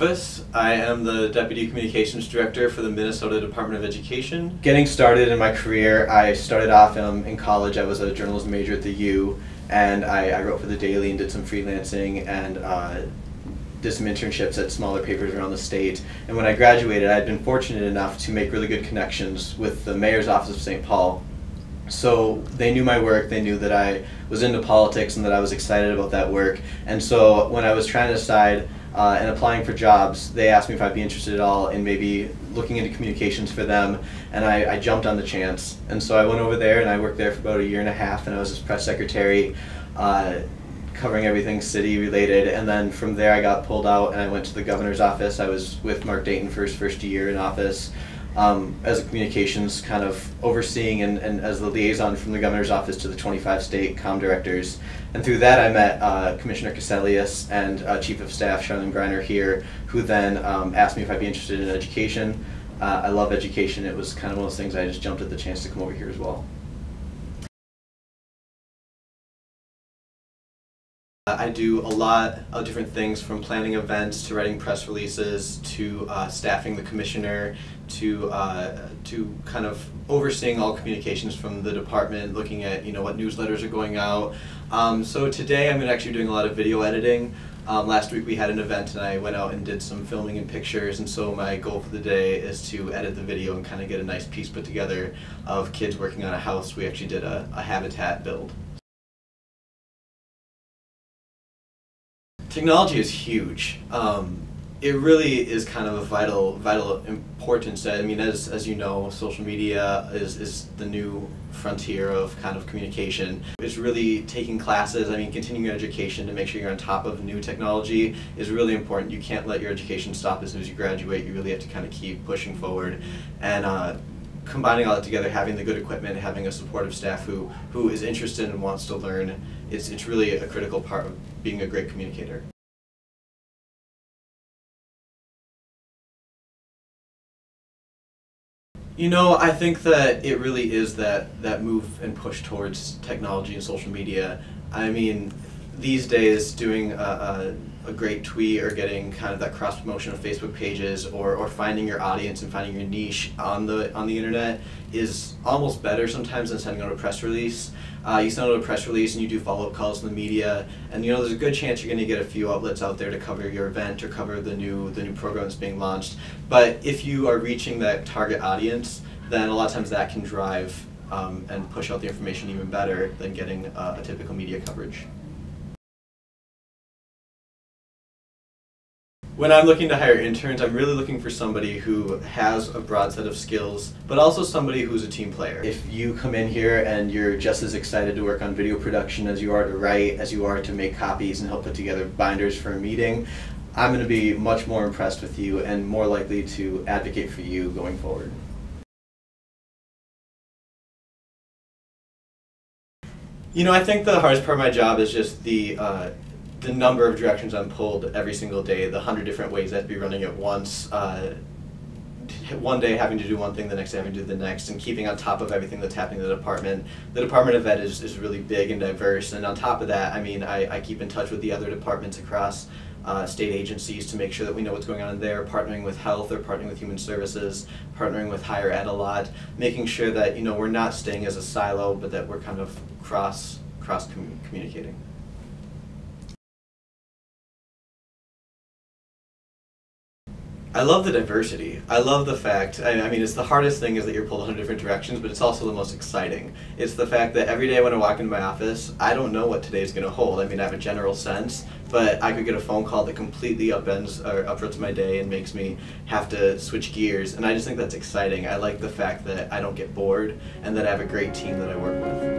Hovis. I am the Deputy Communications Director for the Minnesota Department of Education. Getting started in my career, I started off in college. I was a journalism major at the U, and I wrote for the Daily and did some freelancing and did some internships at smaller papers around the state. And when I graduated, I had been fortunate enough to make really good connections with the mayor's office of St. Paul. So they knew my work, they knew that I was into politics and that I was excited about that work. And so when I was trying to decide and applying for jobs, they asked me if I'd be interested at all in maybe looking into communications for them, and I jumped on the chance. And so I went over there and I worked there for about 1.5 years, and I was his press secretary, covering everything city related. And then from there I got pulled out and I went to the governor's office. I was with Mark Dayton for his first year in office. As a communications kind of overseeing and as the liaison from the governor's office to the 25 state comm directors. And through that I met Commissioner Caselius and Chief of Staff Charlene Greiner here, who then asked me if I'd be interested in education. I love education. It was kind of one of those things I just jumped at the chance to come over here as well. I do a lot of different things, from planning events to writing press releases to staffing the commissioner to kind of overseeing all communications from the department, looking at what newsletters are going out. So today I'm actually doing a lot of video editing. Last week we had an event and I went out and did some filming and pictures, and so my goal for the day is to edit the video and kind of get a nice piece put together of kids working on a house. We actually did a habitat build. Technology is huge. It really is kind of a vital importance. I mean, as you know, social media is the new frontier of kind of communication. It's really taking classes. I mean, continuing education to make sure you're on top of new technology is really important. You can't let your education stop as soon as you graduate. You really have to kind of keep pushing forward. And combining all that together, having the good equipment, having a supportive staff who is interested and wants to learn, it's really a critical part of being a great communicator. I think that it really is that move and push towards technology and social media. I mean, these days doing a great tweet or getting kind of that cross promotion of Facebook pages or finding your audience and finding your niche on the internet is almost better sometimes than sending out a press release. You send out a press release and you do follow-up calls in the media, and there's a good chance you're going to get a few outlets out there to cover your event or cover the new program that's being launched. But if you are reaching that target audience, then a lot of times that can drive and push out the information even better than getting a typical media coverage. When I'm looking to hire interns, I'm really looking for somebody who has a broad set of skills, but also somebody who's a team player. If you come in here and you're just as excited to work on video production as you are to write, as you are to make copies and help put together binders for a meeting, I'm going to be much more impressed with you and more likely to advocate for you going forward. I think the hardest part of my job is just the number of directions I'm pulled every single day, the 100 different ways I have to be running at once. One day having to do one thing, the next day having to do the next, and keeping on top of everything that's happening in the department. The Department of Ed is really big and diverse, and on top of that, I mean, I keep in touch with the other departments across state agencies to make sure that we know what's going on in there, partnering with health or partnering with human services, partnering with higher ed a lot, making sure that we're not staying as a silo, but that we're kind of cross communicating. I love the diversity. I love the fact, I mean, it's the hardest thing is that you're pulled 100 different directions, but it's also the most exciting. It's the fact that every day when I walk into my office, I don't know what today's going to hold. I mean, I have a general sense, but I could get a phone call that completely uproots my day and makes me have to switch gears, and I just think that's exciting. I like the fact that I don't get bored and that I have a great team that I work with.